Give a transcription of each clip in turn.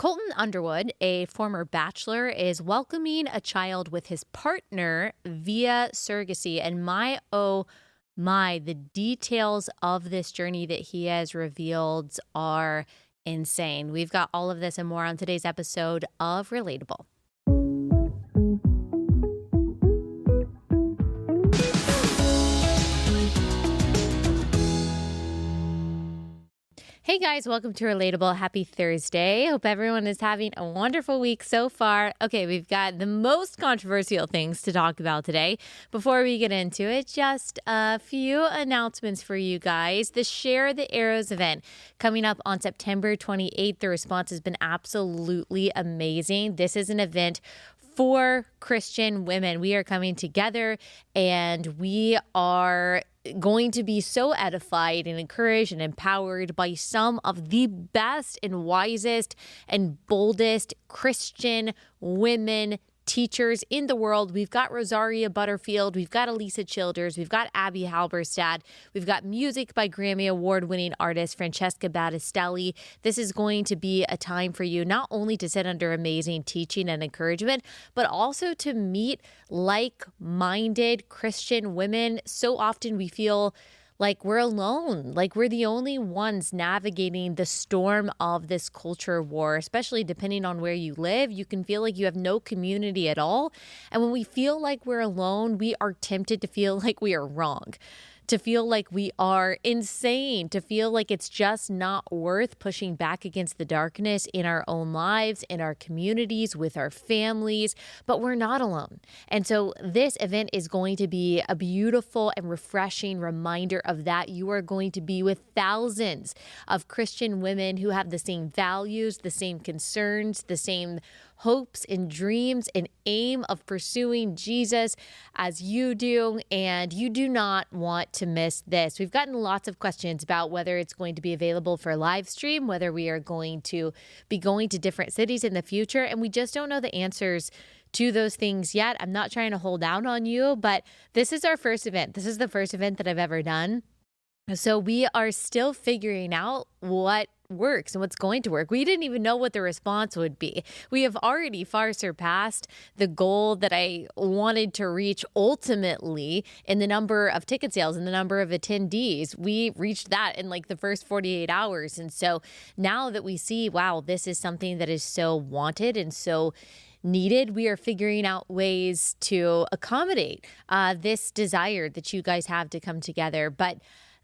Colton Underwood, a former bachelor, is welcoming a child with his partner via surrogacy. And oh my, the details of this journey that he has revealed are insane. We've got all of this and more on today's episode of Relatable. Hey guys, welcome to Relatable. Happy Thursday. Hope everyone is having a wonderful week so far. Okay, we've got the most controversial things to talk about today. Before we get into it, just a few announcements for you guys. The Share the Arrows event coming up on September 28th. The response has been absolutely amazing. This is an event for Christian women. We are coming together and we are going to be so edified and encouraged and empowered by some of the best and wisest and boldest Christian women teachers in the world. We've got Rosaria Butterfield, we've got Elisa Childers, we've got Abby Halberstad, we've got music by Grammy Award-winning artist Francesca Battistelli. This is going to be a time for you not only to sit under amazing teaching and encouragement, but also to meet like-minded Christian women. So often we feel like we're alone, like we're the only ones navigating the storm of this culture war, especially depending on where you live. You can feel like you have no community at all. And when we feel like we're alone, we are tempted to feel like we are wrong, to feel like we are insane, to feel like it's just not worth pushing back against the darkness in our own lives, in our communities, with our families, but we're not alone. And so this event is going to be a beautiful and refreshing reminder of that. You are going to be with thousands of Christian women who have the same values, the same concerns, the same hopes and dreams and aim of pursuing Jesus as you do, and you do not want to miss this. We've gotten lots of questions about whether it's going to be available for live stream, whether we are going to be going to different cities in the future, and we just don't know the answers to those things yet. I'm not trying to hold out on you, but this is our first event. This is the first event that I've ever done. So we are still figuring out what works and what's going to work. We didn't even know what the response would be. We have already far surpassed the goal that I wanted to reach ultimately in the number of ticket sales and the number of attendees. We reached that in like the first 48 hours. And so now that we see, wow, this is something that is so wanted and so needed, we are figuring out ways to accommodate this desire that you guys have to come together. But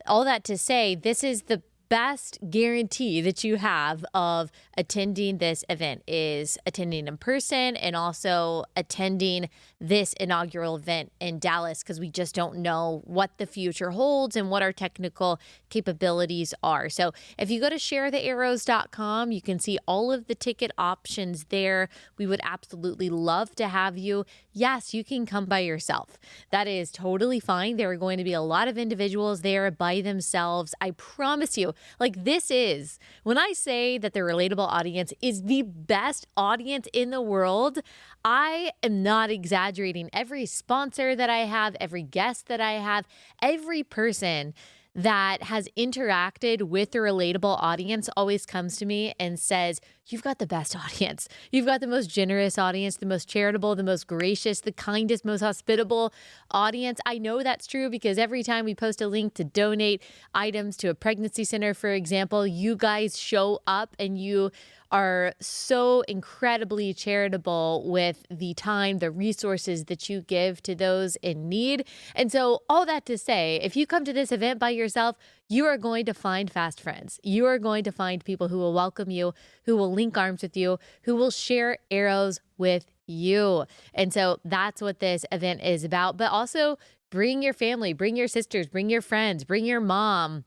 all that to say, this is the best guarantee that you have of attending this event is attending in person and also attending this inaugural event in Dallas, because we just don't know what the future holds and what our technical capabilities are. So if you go to sharethearrows.com, you can see all of the ticket options there. We would absolutely love to have you. Yes, you can come by yourself. That is totally fine. There are going to be a lot of individuals there by themselves. I promise you, like this is, when I say that the Relatable audience is the best audience in the world, I am not exaggerating. Every sponsor that I have, every guest that I have, every person that has interacted with the Relatable audience always comes to me and says, you've got the best audience. You've got the most generous audience, the most charitable, the most gracious, the kindest, most hospitable audience. I know that's true because every time we post a link to donate items to a pregnancy center, for example, you guys show up and you are so incredibly charitable with the time, the resources that you give to those in need. And so all that to say, if you come to this event by yourself, you are going to find fast friends. You are going to find people who will welcome you, who will link arms with you, who will share arrows with you. And so that's what this event is about. But also bring your family, bring your sisters, bring your friends, bring your mom.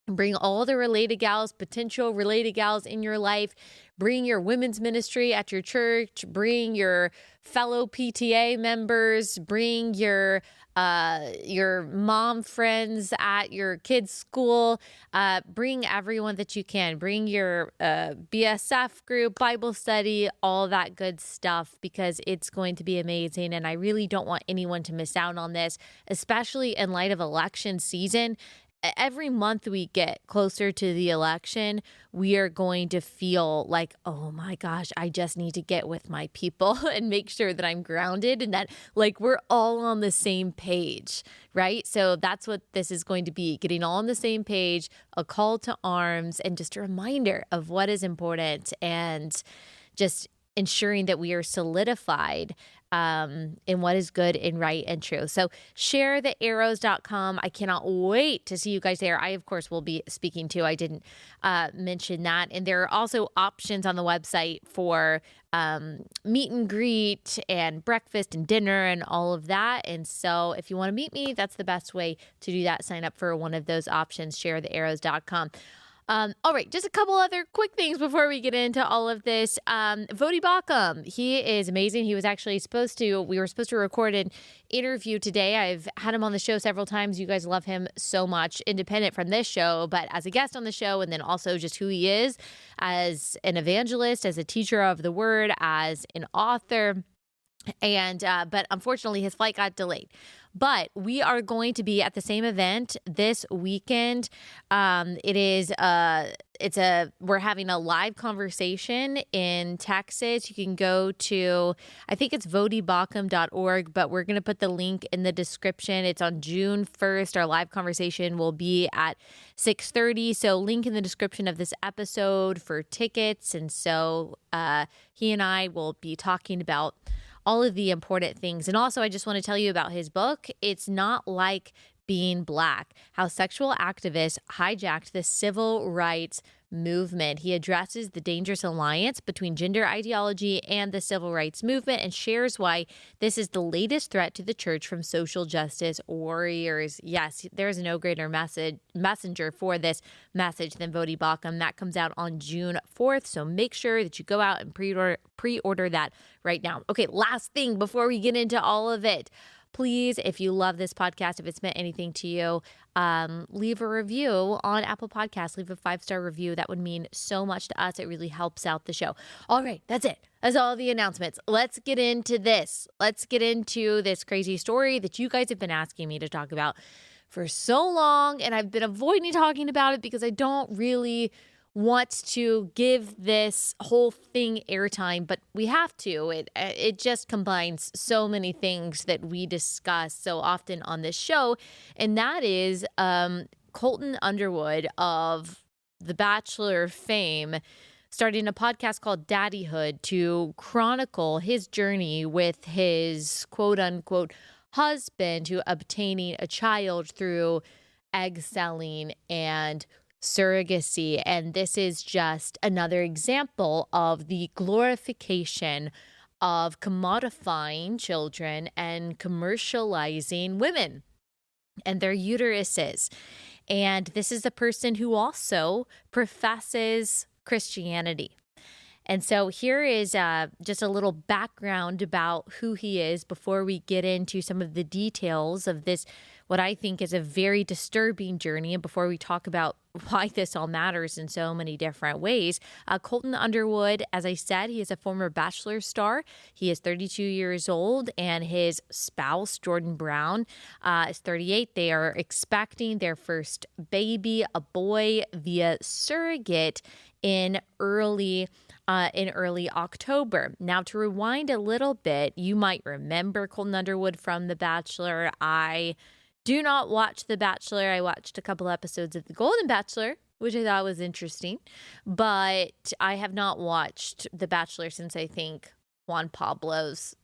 Bring all the related gals, potential related gals in your life. Bring your women's ministry at your church. Bring your fellow PTA members. Bring your mom friends at your kids' school. Bring everyone that you can. Bring your BSF group, Bible study, all that good stuff, because it's going to be amazing. And I really don't want anyone to miss out on this, especially in light of election season. every month we get closer to the election, we are going to feel like, oh my gosh, I just need to get with my people and make sure that I'm grounded and that like we're all on the same page, right? So that's what this is going to be, getting all on the same page, a call to arms, and just a reminder of what is important and just ensuring that we are solidified in what is good and right and true. So sharethearrows.com. I cannot wait to see you guys there. I, of course, will be speaking too. I didn't mention that. And there are also options on the website for meet and greet and breakfast and dinner and all of that. And so if you want to meet me, that's the best way to do that. Sign up for one of those options, sharethearrows.com. All right, just a couple other quick things before we get into all of this. Voddie Baucham, he is amazing. He was actually we were supposed to record an interview today. I've had him on the show several times. You guys love him so much, independent from this show, but as a guest on the show, and then also just who he is as an evangelist, as a teacher of the word, as an author. And but unfortunately his flight got delayed. But we are going to be at the same event this weekend. We're having a live conversation in Texas. You can go to, I think it's VoddieBaucham.org, but we're going to put the link in the description. It's on June 1st. Our live conversation will be at 6:30. So link in the description of this episode for tickets. And so he and I will be talking about all of the important things. And also, I just want to tell you about his book. It's Not Like Being Black, How Sexual Activists Hijacked the Civil Rights Movement. He addresses the dangerous alliance between gender ideology and the civil rights movement and shares why this is the latest threat to the church from social justice warriors. Yes, there's no greater messenger for this message than Voddie Baucham. That comes out on June 4th, so make sure that you go out and pre-order that right now. Okay, last thing before we get into all of it. Please, if you love this podcast, if it's meant anything to you, leave a review on Apple Podcasts. Leave a 5-star review. That would mean so much to us. It really helps out the show. All right, that's it. That's all the announcements. Let's get into this. Let's get into this crazy story that you guys have been asking me to talk about for so long, and I've been avoiding talking about it because I don't really want to give this whole thing airtime, but we have to. It just combines so many things that we discuss so often on this show, and that is Colton Underwood of the Bachelor fame starting a podcast called Daddyhood to chronicle his journey with his quote-unquote husband to obtaining a child through egg selling and surrogacy. And this is just another example of the glorification of commodifying children and commercializing women and their uteruses. And this is a person who also professes Christianity. And so here is just a little background about who he is before we get into some of the details of this, what I think is a very disturbing journey, and before we talk about why this all matters in so many different ways. Colton Underwood, as I said, he is a former Bachelor star. He is 32 years old, and his spouse, Jordan Brown, is 38. They are expecting their first baby, a boy, via surrogate in early October. Now, to rewind a little bit, you might remember Colton Underwood from The Bachelor. I do not watch The Bachelor. I watched a couple episodes of The Golden Bachelor, which I thought was interesting, but I have not watched The Bachelor since I think Juan Pablo's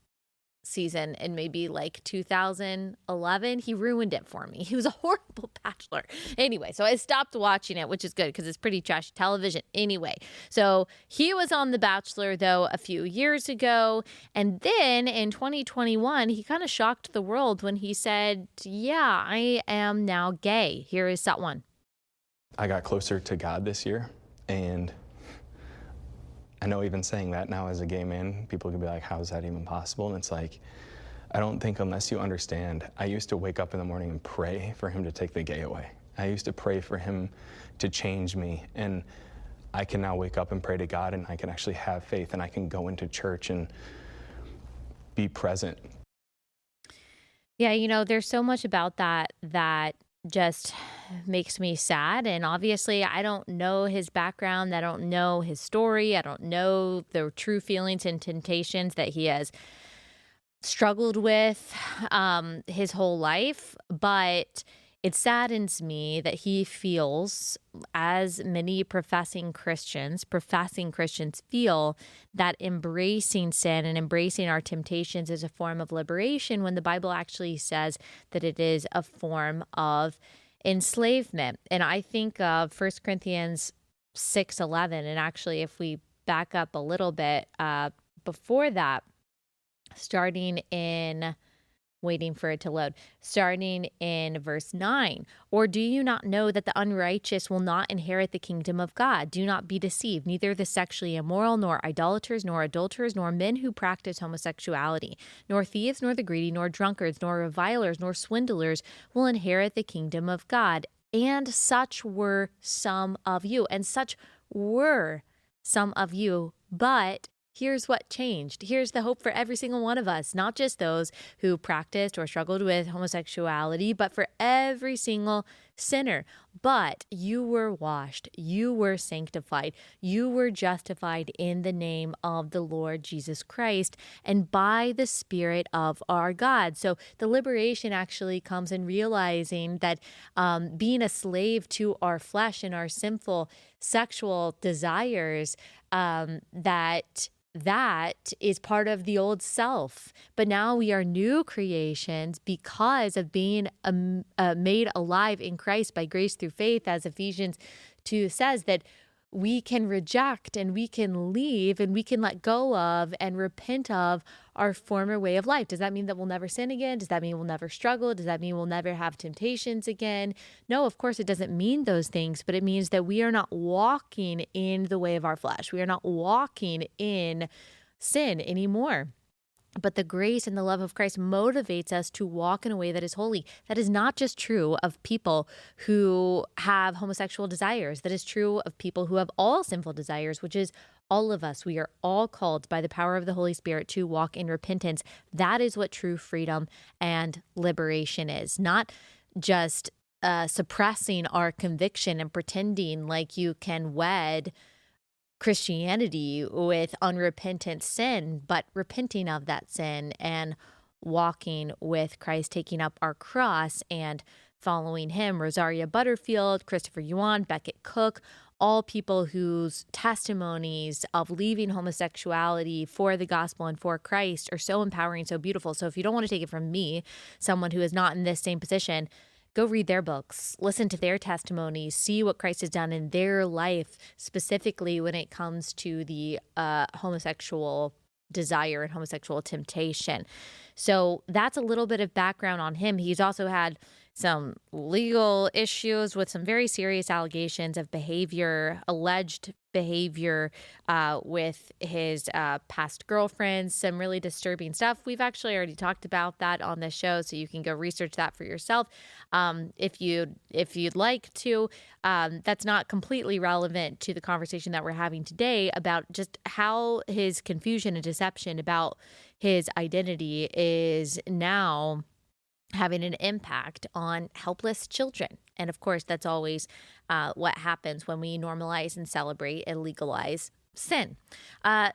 season in maybe like 2011. He ruined it for me. He was a horrible bachelor. Anyway, so I stopped watching it, which is good because it's pretty trashy television anyway. So he was on The Bachelor, though, a few years ago. And then in 2021, he kind of shocked the world when he said, yeah, I am now gay. Here is that one. I got closer to God this year, and I know even saying that now as a gay man, people could be like, how is that even possible? And it's like, I don't think unless you understand, I used to wake up in the morning and pray for him to take the gay away. I used to pray for him to change me. And I can now wake up and pray to God, and I can actually have faith, and I can go into church and be present. Yeah, you know, there's so much about that just makes me sad. And obviously, I don't know his background. I don't know his story. I don't know the true feelings and temptations that he has struggled with his whole life. But it saddens me that he feels, as many professing Christians feel, that embracing sin and embracing our temptations is a form of liberation, when the Bible actually says that it is a form of enslavement. And I think of 1 Corinthians 6:11, and actually, if we back up a little bit before that, starting in waiting for it to load, starting in verse 9. Or do you not know that the unrighteous will not inherit the kingdom of God? Do not be deceived. Neither the sexually immoral, nor idolaters, nor adulterers, nor men who practice homosexuality, nor thieves, nor the greedy, nor drunkards, nor revilers, nor swindlers will inherit the kingdom of God. And such were some of you. And such were some of you. But here's what changed. Here's the hope for every single one of us, not just those who practiced or struggled with homosexuality, but for every single sinner. But you were washed, you were sanctified, you were justified in the name of the Lord Jesus Christ and by the Spirit of our God. So the liberation actually comes in realizing that being a slave to our flesh and our sinful sexual desires, that is part of the old self. But now we are new creations because of being made alive in Christ by grace through faith, as Ephesians 2 says, that we can reject and we can leave and we can let go of and repent of our former way of life. Does that mean that we'll never sin again? Does that mean we'll never struggle? Does that mean we'll never have temptations again? No, of course it doesn't mean those things, but it means that we are not walking in the way of our flesh. We are not walking in sin anymore. But the grace and the love of Christ motivates us to walk in a way that is holy. That is not just true of people who have homosexual desires. That is true of people who have all sinful desires, which is all of us. We are all called by the power of the Holy Spirit to walk in repentance. That is what true freedom and liberation is. Not just suppressing our conviction and pretending like you can wed Christianity with unrepentant sin, but repenting of that sin and walking with Christ, taking up our cross and following him. Rosaria Butterfield, Christopher Yuan, Beckett Cook, all people whose testimonies of leaving homosexuality for the gospel and for Christ are so empowering, so beautiful. So if you don't want to take it from me, someone who is not in this same position, go read their books, listen to their testimonies, see what Christ has done in their life, specifically when it comes to the homosexual desire and homosexual temptation. So that's a little bit of background on him. He's also had some legal issues with some very serious allegations of alleged behavior with his past girlfriends, some really disturbing stuff. We've actually already talked about that on the show, so you can go research that for yourself if you'd like to. That's not completely relevant to the conversation that we're having today about just how his confusion and deception about his identity is now having an impact on helpless children. And of course, that's always what happens when we normalize and celebrate and legalize sin.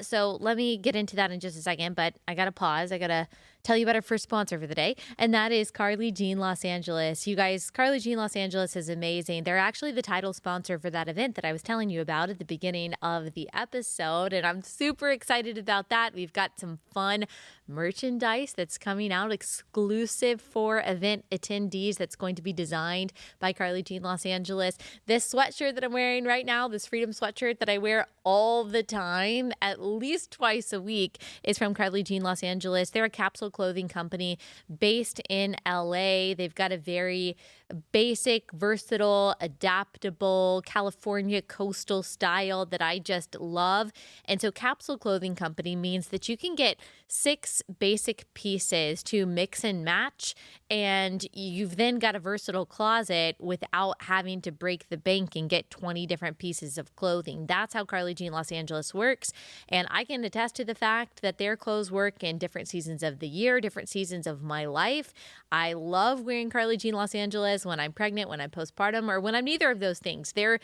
So let me get into that in just a second, but I got to pause. I got to tell you about our first sponsor for the day, and that is Carly Jean Los Angeles. You guys, Carly Jean Los Angeles is amazing. They're actually the title sponsor for that event that I was telling you about at the beginning of the episode, and I'm super excited about that. We've got some fun merchandise that's coming out exclusive for event attendees that's going to be designed by Carly Jean Los Angeles. This sweatshirt that I'm wearing right now, this Freedom sweatshirt that I wear all the time, at least twice a week, is from Carly Jean Los Angeles. They're a capsule clothing company based in LA. They've got a very basic, versatile, adaptable California coastal style that I just love. And so capsule clothing company means that you can get 6 basic pieces to mix and match, and you've then got a versatile closet without having to break the bank and get 20 different pieces of clothing. That's how Carly Jean Los Angeles works. And I can attest to the fact that their clothes work in different seasons of the year, different seasons of my life. I love wearing Carly Jean Los Angeles. menopause, when I'm pregnant, when I'm postpartum, or when I'm neither of those things. Their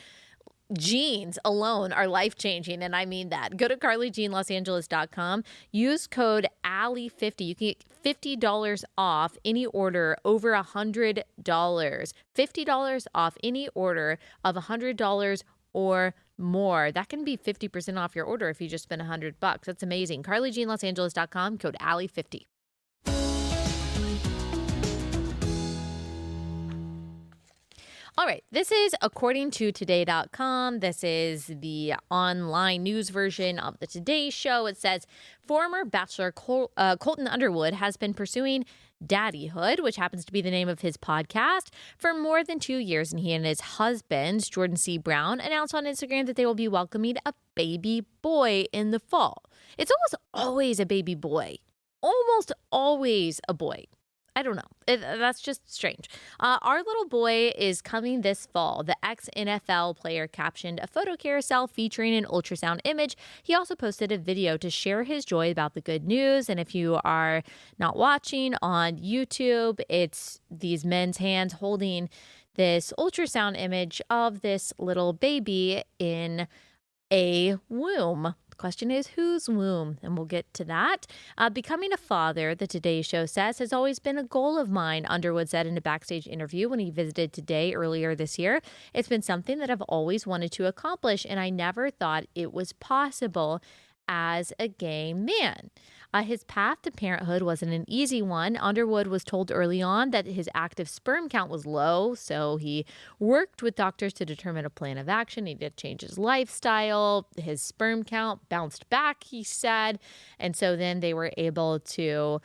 genes alone are life-changing, and I mean that. Go to carlyjeanlosangeles.com. Use code Allie50. You can get $50 off any order over $100. $50 off any order of $100 or more. That can be 50% off your order if you just spend $100. That's amazing. carlyjeanlosangeles.com, code Allie50. All right, this is according to today.com. This is the online news version of the Today Show. It says former Bachelor Colton Underwood has been pursuing Daddyhood, which happens to be the name of his podcast, for more than 2 years. And he and his husband, Jordan C. Brown, announced on Instagram that they will be welcoming a baby boy in the fall. It's almost always a baby boy. Almost always a boy. I don't know. That's just strange. Our little boy is coming this fall. The ex-NFL player captioned a photo carousel featuring an ultrasound image. He also posted a video to share his joy about the good news. And if you are not watching on YouTube, it's these men's hands holding this ultrasound image of this little baby in a womb. Question is, whose womb? And we'll get to that. Becoming a father, the Today Show says, has always been a goal of mine, Underwood said in a backstage interview when he visited Today earlier this year. It's been something that I've always wanted to accomplish, and I never thought it was possible as a gay man. His path to parenthood wasn't an easy one. Underwood was told early on that his active sperm count was low, so he worked with doctors to determine a plan of action. He did change his lifestyle. His sperm count bounced back, he said. And so then they were able to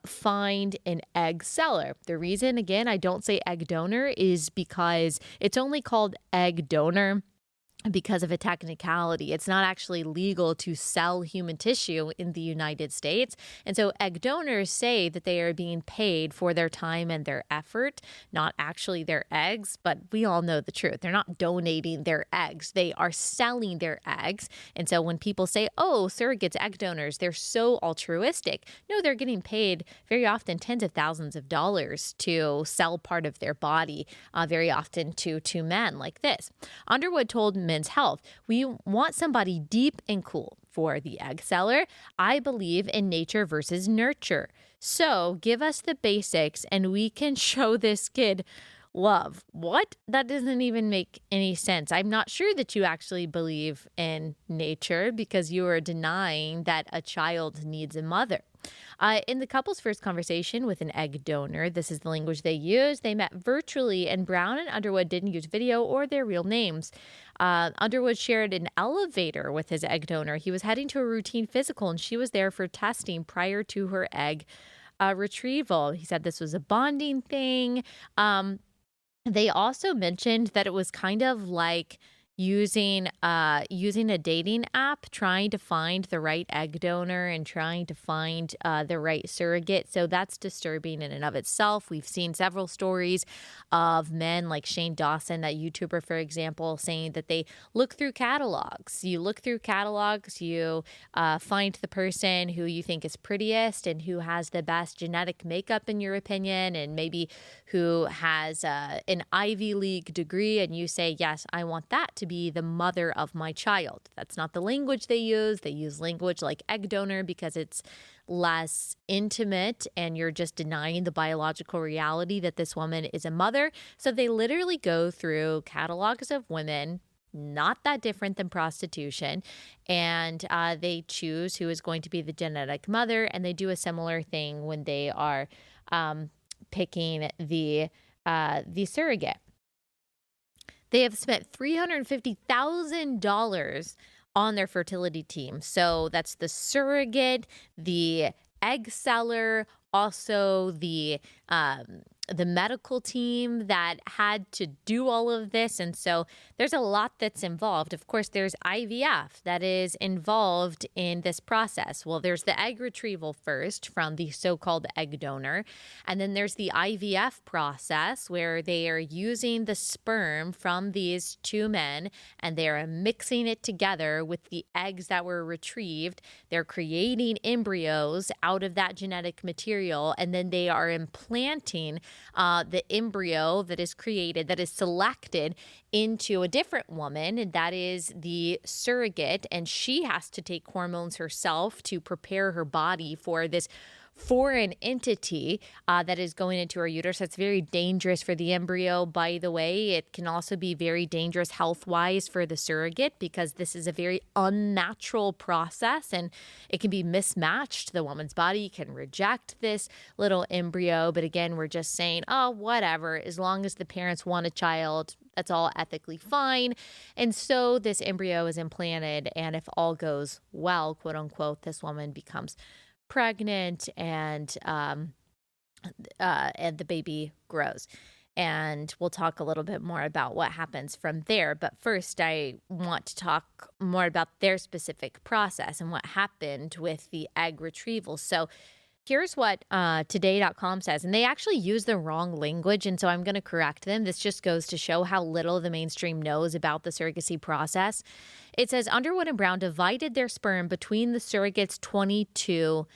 find an egg seller. The reason, again, I don't say egg donor is because it's only called egg donor because of a technicality. It's not actually legal to sell human tissue in the United States. And so egg donors say that they are being paid for their time and their effort, not actually their eggs, but we all know the truth. They're not donating their eggs. They are selling their eggs. And so when people say, oh, surrogates, egg donors, they're so altruistic. No, they're getting paid very often tens of thousands of dollars to sell part of their body, very often to men like this. Underwood told Men's Health, we want somebody deep and cool. For the egg seller, I believe in nature versus nurture. So give us the basics and we can show this kid love. What? That doesn't even make any sense. I'm not sure that you actually believe in nature because you are denying that a child needs a mother. In the couple's first conversation with an egg donor, this is the language they used. They met virtually, and Brown and Underwood didn't use video or their real names. Underwood shared an elevator with his egg donor. He was heading to a routine physical, and she was there for testing prior to her egg retrieval. He said this was a bonding thing. They also mentioned that it was kind of like using a dating app, trying to find the right egg donor and trying to find the right surrogate. So that's disturbing in and of itself. We've seen several stories of men like Shane Dawson, that YouTuber, for example, saying that they look through catalogs. You look through catalogs, you find the person who you think is prettiest and who has the best genetic makeup in your opinion, and maybe who has an Ivy League degree, and you say, yes, I want that to be the mother of my child. That's not the language they use. They use language like egg donor because it's less intimate and you're just denying the biological reality that this woman is a mother. So they literally go through catalogs of women, not that different than prostitution, and they choose who is going to be the genetic mother, and they do a similar thing when they are picking the surrogate. They have spent $350,000 on their fertility team. So that's the surrogate, the egg seller, also the medical team that had to do all of this. And so there's a lot that's involved. Of course, there's IVF that is involved in this process. Well, there's the egg retrieval first from the so-called egg donor. And then there's the IVF process where they are using the sperm from these two men and they are mixing it together with the eggs that were retrieved. They're creating embryos out of that genetic material, and then they are implanting the embryo that is created, that is selected into a different woman, and that is the surrogate, and she has to take hormones herself to prepare her body for this foreign entity that is going into her uterus. That's very dangerous for the embryo, by the way. It can also be very dangerous health-wise for the surrogate because this is a very unnatural process and it can be mismatched. The woman's body can reject this little embryo, but again, we're just saying, oh, whatever, as long as the parents want a child, that's all ethically fine. And so this embryo is implanted, and if all goes well, quote unquote, this woman becomes pregnant, and the baby grows. And we'll talk a little bit more about what happens from there. But first, I want to talk more about their specific process and what happened with the egg retrieval. So here's what today.com says, and they actually use the wrong language, and so I'm going to correct them. This just goes to show how little the mainstream knows about the surrogacy process. It says Underwood and Brown divided their sperm between the surrogate's 22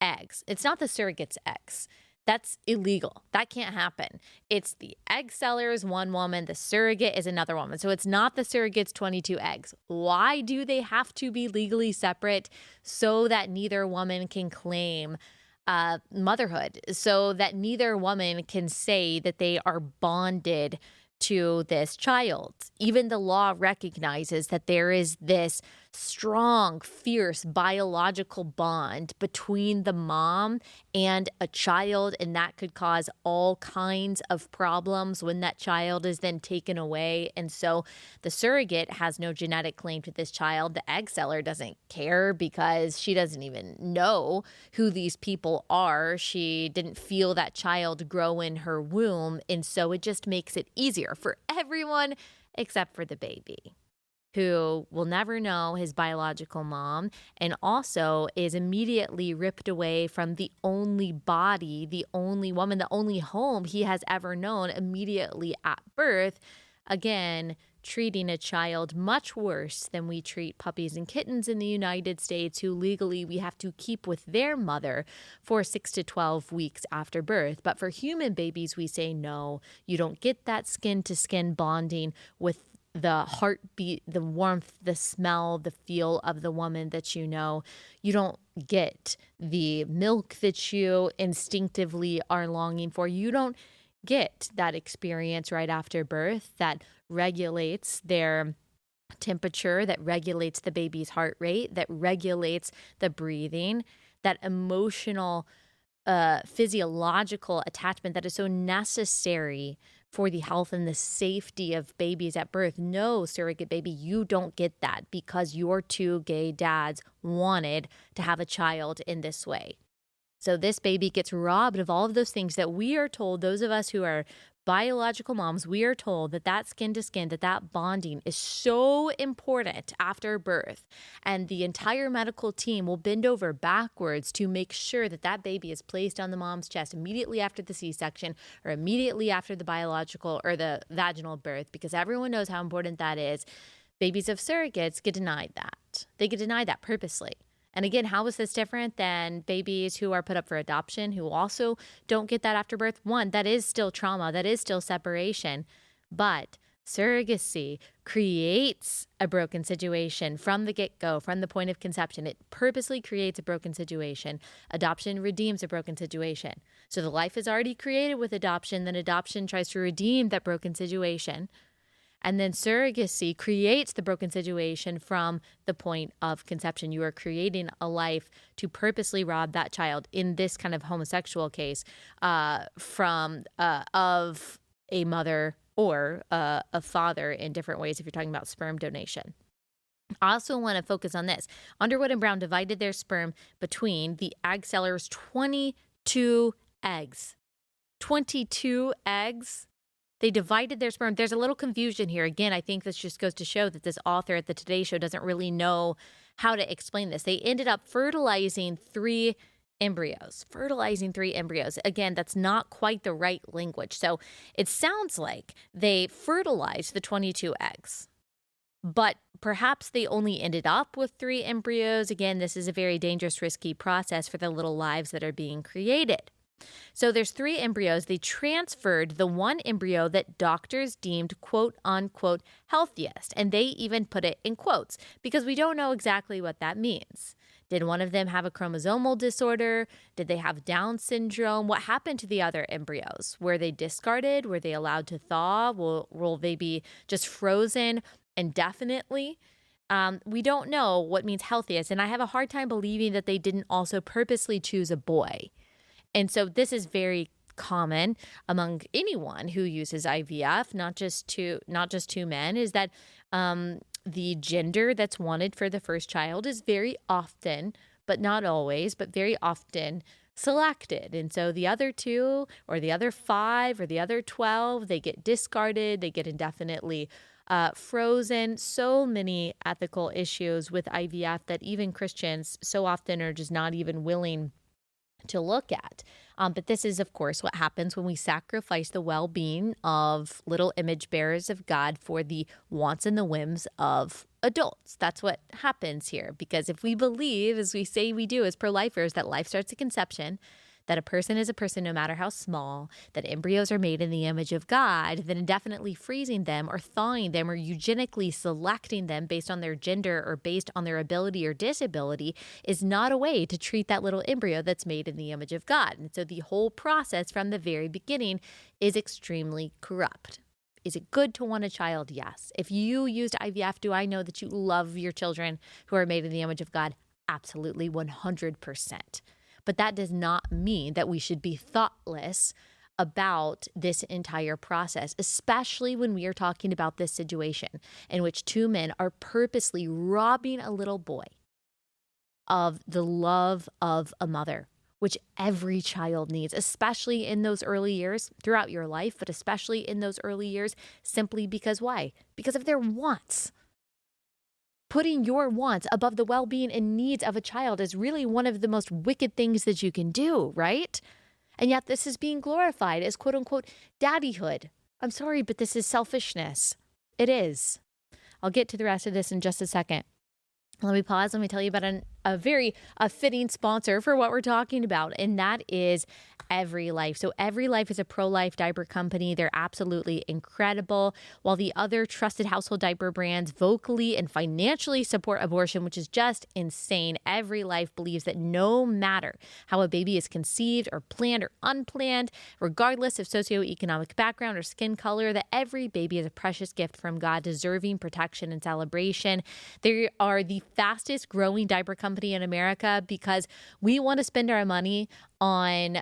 eggs. It's not the surrogate's eggs. That's illegal. That can't happen. It's the egg seller is one woman, the surrogate is another woman. So it's not the surrogate's 22 eggs. Why do they have to be legally separate? So that neither woman can claim motherhood, so that neither woman can say that they are bonded to this child. Even the law recognizes that there is this strong, fierce biological bond between the mom and a child, and that could cause all kinds of problems when that child is then taken away. And so the surrogate has no genetic claim to this child. The egg seller doesn't care because she doesn't even know who these people are. She didn't feel that child grow in her womb, and so it just makes it easier for everyone except for the baby, who will never know his biological mom and also is immediately ripped away from the only body, the only woman, the only home he has ever known immediately at birth. Again, treating a child much worse than we treat puppies and kittens in the United States, who legally we have to keep with their mother for 6 to 12 weeks after birth. But for human babies, we say no, you don't get that skin-to-skin bonding with the heartbeat, the warmth, the smell, the feel of the woman that you know. You don't get the milk that you instinctively are longing for. You don't get that experience right after birth that regulates their temperature, that regulates the baby's heart rate, that regulates the breathing, that emotional, physiological attachment that is so necessary for the health and the safety of babies at birth. No, surrogate baby, you don't get that because your two gay dads wanted to have a child in this way. So this baby gets robbed of all of those things that we are told, those of us who are biological moms, we are told that that skin to skin, that bonding is so important after birth. And the entire medical team will bend over backwards to make sure that that baby is placed on the mom's chest immediately after the C-section or immediately after the biological or the vaginal birth, because everyone knows how important that is. Babies of surrogates get denied that. They get denied that purposely. And again, how is this different than babies who are put up for adoption, who also don't get that after birth? One, that is still trauma, that is still separation. But surrogacy creates a broken situation from the get-go, from the point of conception. It purposely creates a broken situation. Adoption redeems a broken situation. So the life is already created with adoption, then adoption tries to redeem that broken situation. And then surrogacy creates the broken situation from the point of conception. You are creating a life to purposely rob that child, in this kind of homosexual case, from of a mother or a father in different ways if you're talking about sperm donation. I also want to focus on this. Underwood and Brown divided their sperm between the egg seller's 22 eggs. 22 eggs? They divided their sperm. There's a little confusion here. Again, I think this just goes to show that this author at the Today Show doesn't really know how to explain this. They ended up fertilizing three embryos. Again, that's not quite the right language. So it sounds like they fertilized the 22 eggs, but perhaps they only ended up with 3 embryos. Again, this is a very dangerous, risky process for the little lives that are being created. So there's 3 embryos. They transferred the one embryo that doctors deemed quote unquote healthiest. And they even put it in quotes because we don't know exactly what that means. Did one of them have a chromosomal disorder? Did they have Down syndrome? What happened to the other embryos? Were they discarded? Were they allowed to thaw? Will they be just frozen indefinitely? We don't know what means healthiest. And I have a hard time believing that they didn't also purposely choose a boy. And so this is very common among anyone who uses IVF, not just two men, is that the gender that's wanted for the first child is very often, but not always, but very often selected. And so the other 2 or the other 5 or the other 12, they get discarded, they get indefinitely frozen. So many ethical issues with IVF that even Christians so often are just not even willing to look at. But this is, of course, what happens when we sacrifice the well-being of little image bearers of God for the wants and the whims of adults. That's what happens here. Because if we believe, as we say we do as pro-lifers, that life starts at conception, that a person is a person no matter how small, that embryos are made in the image of God, then indefinitely freezing them or thawing them or eugenically selecting them based on their gender or based on their ability or disability is not a way to treat that little embryo that's made in the image of God. And so the whole process from the very beginning is extremely corrupt. Is it good to want a child? Yes. If you used IVF, do I know that you love your children who are made in the image of God? Absolutely, 100%. But that does not mean that we should be thoughtless about this entire process, especially when we are talking about this situation in which 2 men are purposely robbing a little boy of the love of a mother, which every child needs, especially in those early years throughout your life, but especially in those early years, simply because why? Because of their wants. Putting your wants above the well-being and needs of a child is really one of the most wicked things that you can do, right? And yet this is being glorified as quote unquote daddyhood. I'm sorry, but this is selfishness. It is. I'll get to the rest of this in just a second. Let me pause. Let me tell you about a very fitting sponsor for what we're talking about, and that is Every Life. So Every Life is a pro-life diaper company. They're absolutely incredible. While the other trusted household diaper brands vocally and financially support abortion, which is just insane, Every Life believes that no matter how a baby is conceived or planned or unplanned, regardless of socioeconomic background or skin color, that every baby is a precious gift from God, deserving protection and celebration. They are the fastest growing diaper company in America because we want to spend our money on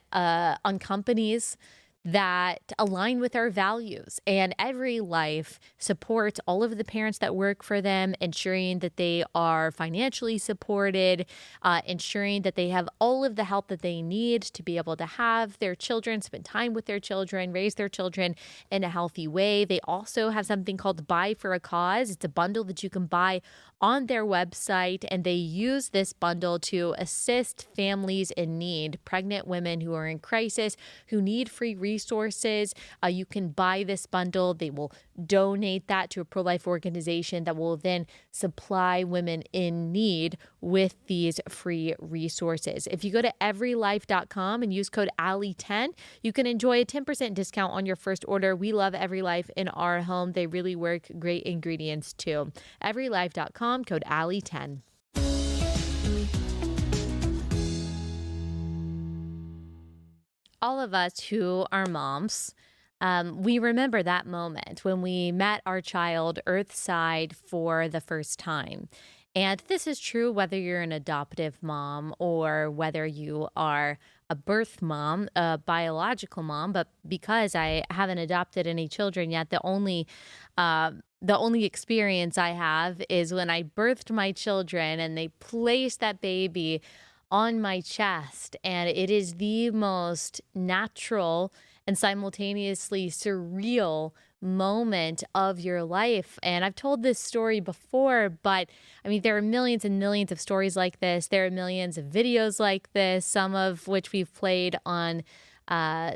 companies that align with our values. And Every Life supports all of the parents that work for them, ensuring that they are financially supported, ensuring that they have all of the help that they need to be able to have their children, spend time with their children, raise their children in a healthy way. They also have something called Buy for a Cause. It's a bundle that you can buy on their website, and they use this bundle to assist families in need, pregnant women who are in crisis, who need free resources. You can buy this bundle. They will donate that to a pro-life organization that will then supply women in need with these free resources. If you go to everylife.com and use code Allie10, you can enjoy a 10% discount on your first order. We love Every Life in our home. They really work. Great ingredients too. Everylife.com, code Allie10. All of us who are moms, we remember that moment when we met our child earthside for the first time. And this is true whether you're an adoptive mom or whether you are a birth mom, a biological mom. But because I haven't adopted any children yet, the only experience I have is when I birthed my children and they placed that baby on my chest. And it is the most natural and simultaneously surreal moment of your life. And I've told this story before, but I mean, there are millions and millions of stories like this. There are millions of videos like this, some of which we've played on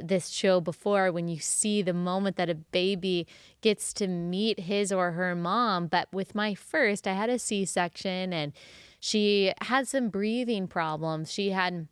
this show before, when you see the moment that a baby gets to meet his or her mom. But with my first, I had a C-section and she had some breathing problems. She had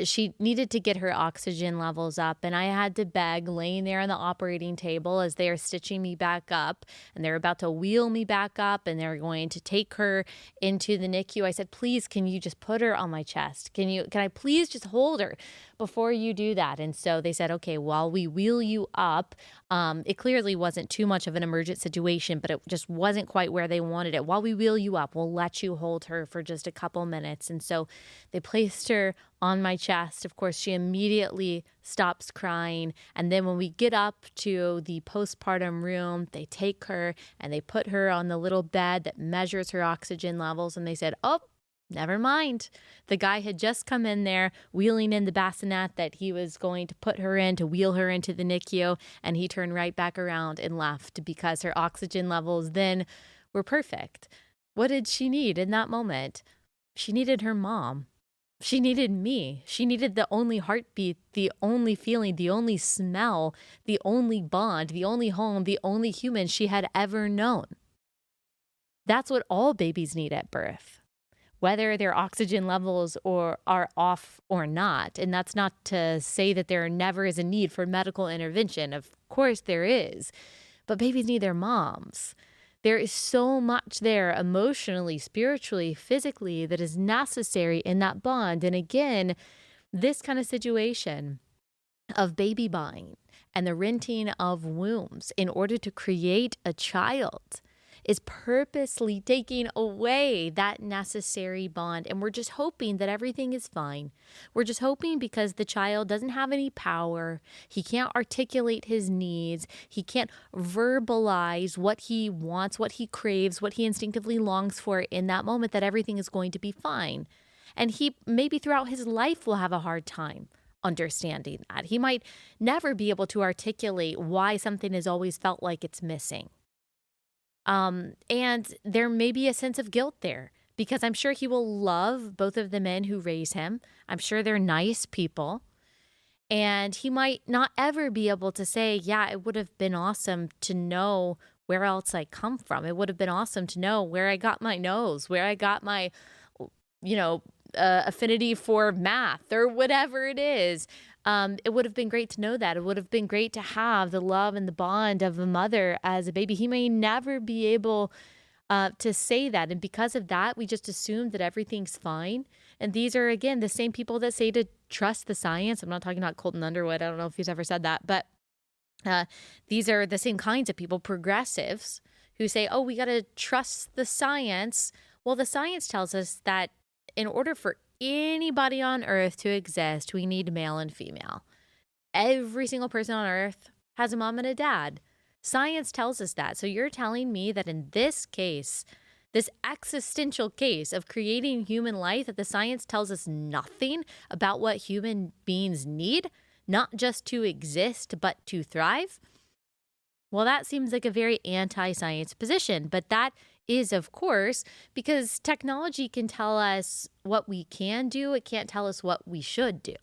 she needed to get her oxygen levels up, and I had to beg, laying there on the operating table as they are stitching me back up, and they're about to wheel me back up, and they're going to take her into the NICU. I said, please, can you just put her on my chest? Can I please just hold her before you do that? And so they said, okay, while we wheel you up, it clearly wasn't too much of an emergent situation, but it just wasn't quite where they wanted it. While we wheel you up, we'll let you hold her for just a couple minutes. And so they placed her on my chest. Of course, she immediately stops crying. And then when we get up to the postpartum room, they take her and they put her on the little bed that measures her oxygen levels. And they said, oh, never mind. The guy had just come in there wheeling in the bassinet that he was going to put her in to wheel her into the NICU. And he turned right back around and left because her oxygen levels then were perfect. What did she need in that moment? She needed her mom. She needed me. She needed the only heartbeat, the only feeling, the only smell, the only bond, the only home, the only human she had ever known. That's what all babies need at birth, whether their oxygen levels are off or not. And that's not to say that there never is a need for medical intervention. Of course there is. But babies need their moms. There is so much there emotionally, spiritually, physically that is necessary in that bond. And again, this kind of situation of baby buying and the renting of wombs in order to create a child is purposely taking away that necessary bond. And we're just hoping that everything is fine. We're just hoping because the child doesn't have any power. He can't articulate his needs. He can't verbalize what he wants, what he craves, what he instinctively longs for in that moment, that everything is going to be fine. And he maybe throughout his life will have a hard time understanding that. He might never be able to articulate why something has always felt like it's missing. And there may be a sense of guilt there because I'm sure he will love both of the men who raise him. I'm sure they're nice people. And he might not ever be able to say, yeah, it would have been awesome to know where else I come from. It would have been awesome to know where I got my nose, where I got my, affinity for math or whatever it is. It would have been great to know that. It would have been great to have the love and the bond of a mother as a baby. He may never be able to say that. And because of that, we just assume that everything's fine. And these are, again, the same people that say to trust the science. I'm not talking about Colton Underwood. I don't know if he's ever said that. But these are the same kinds of people, progressives, who say, oh, we got to trust the science. Well, the science tells us that in order for anybody on earth to exist, we need male and female. Every single person on earth has a mom and a dad. Science tells us that. So you're telling me that in this case, this existential case of creating human life, that the science tells us nothing about what human beings need, not just to exist, but to thrive? Well, that seems like a very anti-science position, but that is, of course, because technology can tell us what we can do. It can't tell us what we should do.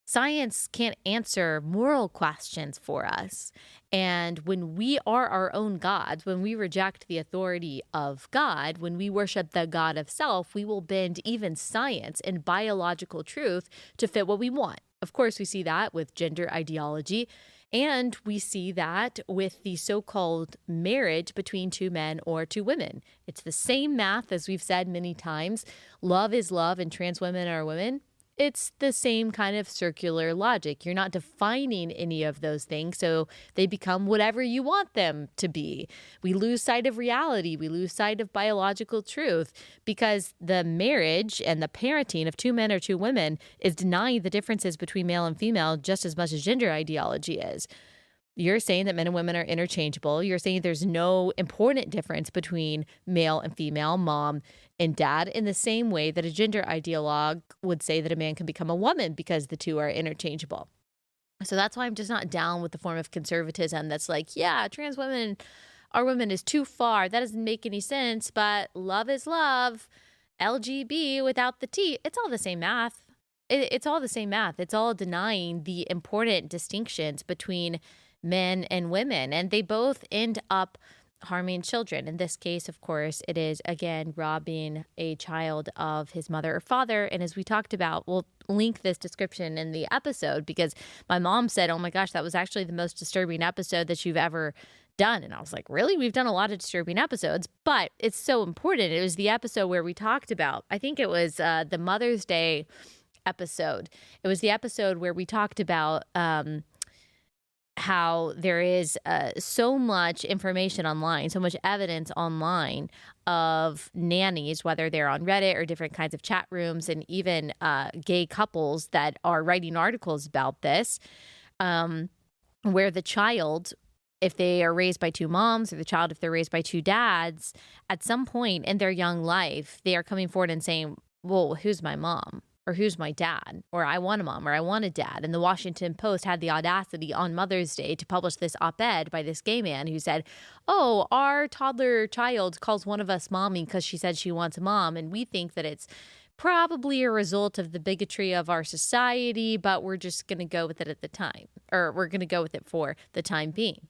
Science can't answer moral questions for us. And when we are our own gods, when we reject the authority of God, when we worship the God of self, we will bend even science and biological truth to fit what we want. Of course, we see that with gender ideology. And we see that with the so-called marriage between two men or two women. It's the same math, as we've said many times. Love is love and trans women are women. It's the same kind of circular logic. You're not defining any of those things, so they become whatever you want them to be. We lose sight of reality. We lose sight of biological truth because the marriage and the parenting of two men or two women is denying the differences between male and female just as much as gender ideology is. You're saying that men and women are interchangeable. You're saying there's no important difference between male and female, mom and dad, in the same way that a gender ideologue would say that a man can become a woman because the two are interchangeable. So that's why I'm just not down with the form of conservatism that's like, yeah, trans women are women is too far. That doesn't make any sense, but love is love. LGB without the T, it's all the same math. It's all the same math. It's all denying the important distinctions between men and women, and they both end up harming children. In this case, of course, it is, again, robbing a child of his mother or father. And as we talked about, we'll link this description in the episode because my mom said, oh my gosh, that was actually the most disturbing episode that you've ever done. And I was like, really? We've done a lot of disturbing episodes, but it's so important. It was the episode where we talked about, I think it was the Mother's Day episode. It was the episode where we talked about how there is so much information online, so much evidence online of nannies, whether they're on Reddit or different kinds of chat rooms, and even gay couples that are writing articles about this, where the child, if they are raised by two moms, or the child, if they're raised by two dads, at some point in their young life, they are coming forward and saying, well, who's my mom? Or who's my dad? Or I want a mom, or I want a dad. And the Washington Post had the audacity on Mother's Day to publish this op-ed by this gay man who said, oh, our toddler child calls one of us mommy because she said she wants a mom. And we think that it's probably a result of the bigotry of our society, but we're just going to go with it at the time, or we're going to go with it for the time being.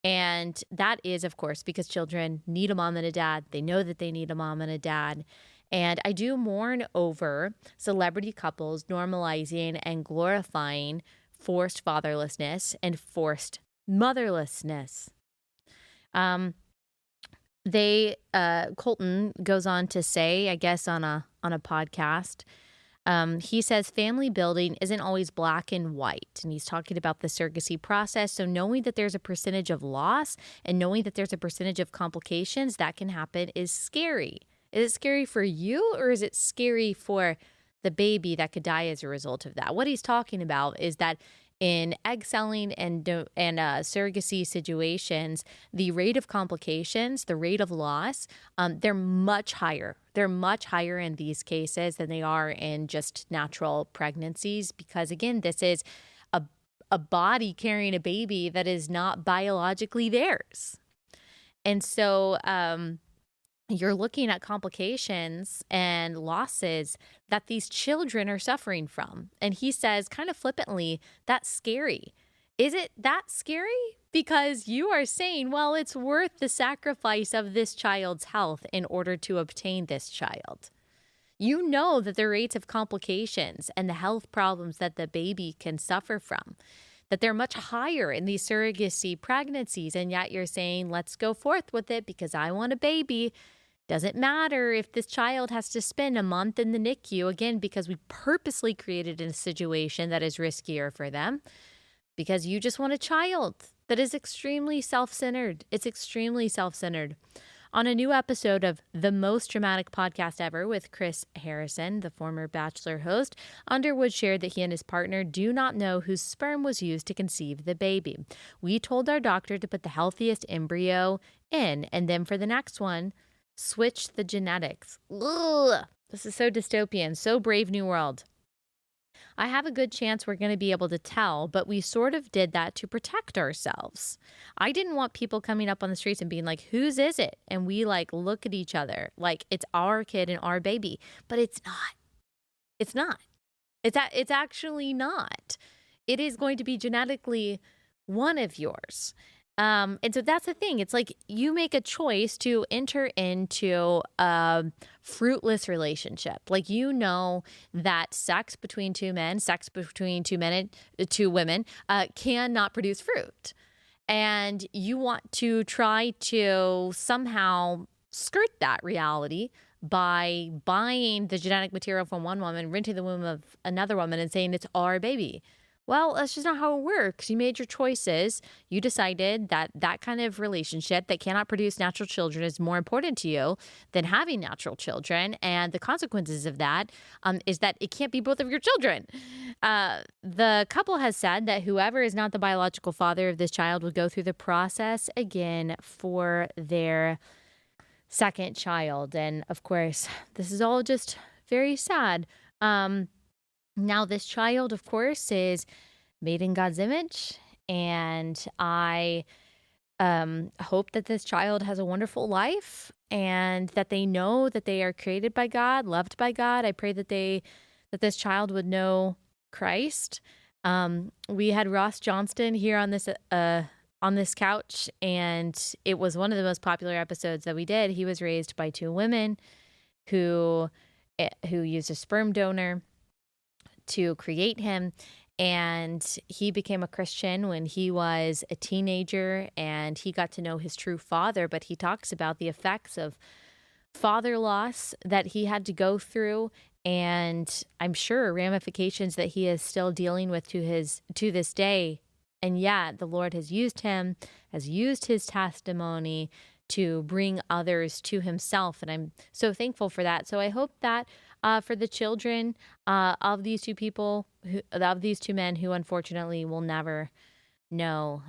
And that is, of course, because children need a mom and a dad. They know that they need a mom and a dad. And I do mourn over celebrity couples normalizing and glorifying forced fatherlessness and forced motherlessness. Colton goes on to say, I guess on a podcast, he says family building isn't always black and white. And he's talking about the surrogacy process. So knowing that there's a percentage of loss and knowing that there's a percentage of complications that can happen is scary. Is it scary for you, or is it scary for the baby that could die as a result of that? What he's talking about is that in egg selling and surrogacy situations, the rate of complications, the rate of loss, they're much higher. They're much higher in these cases than they are in just natural pregnancies because, again, this is a body carrying a baby that is not biologically theirs. And so you're looking at complications and losses that these children are suffering from. And he says kind of flippantly, that's scary. Is it that scary? Because you are saying, well, it's worth the sacrifice of this child's health in order to obtain this child. You know that the rates of complications and the health problems that the baby can suffer from, that they're much higher in these surrogacy pregnancies. And yet you're saying, let's go forth with it because I want a baby. Doesn't matter if this child has to spend a month in the NICU, again, because we purposely created a situation that is riskier for them, because you just want a child. That is extremely self-centered. It's extremely self-centered. On a new episode of The Most Dramatic Podcast Ever with Chris Harrison, the former Bachelor host, Underwood shared that he and his partner do not know whose sperm was used to conceive the baby. We told our doctor to put the healthiest embryo in, and then for the next one, switch the genetics. Ugh, this is so dystopian, so Brave New World. I have a good chance we're going to be able to tell, but we sort of did that to protect ourselves. I didn't want people coming up on the streets and being like, whose is it? And we look at each other like it's our kid and our baby, but it's not. It's not. It's actually not. It is going to be genetically one of yours. And so that's the thing. It's like you make a choice to enter into a fruitless relationship. Like, you know that sex between two men and two women cannot produce fruit. And you want to try to somehow skirt that reality by buying the genetic material from one woman, renting the womb of another woman and saying it's our baby. Well, that's just not how it works. You made your choices. You decided that that kind of relationship that cannot produce natural children is more important to you than having natural children. And the consequences of that is that it can't be both of your children. The couple has said that whoever is not the biological father of this child will go through the process again for their second child. And of course, this is all just very sad. Now, this child, of course, is made in God's image, and I hope that this child has a wonderful life and that they know that they are created by God, loved by God. I pray that this child would know Christ. We had Ross Johnston here on this on this couch, and it was one of the most popular episodes that we did. He was raised by two women who used a sperm donor to create him. And he became a Christian when he was a teenager, and he got to know his true father. But he talks about the effects of father loss that he had to go through, and I'm sure ramifications that he is still dealing with to this day. And yet the Lord has used him, has used his testimony to bring others to himself. And I'm so thankful for that. So I hope that for the children of these two people, of these two men who unfortunately will never know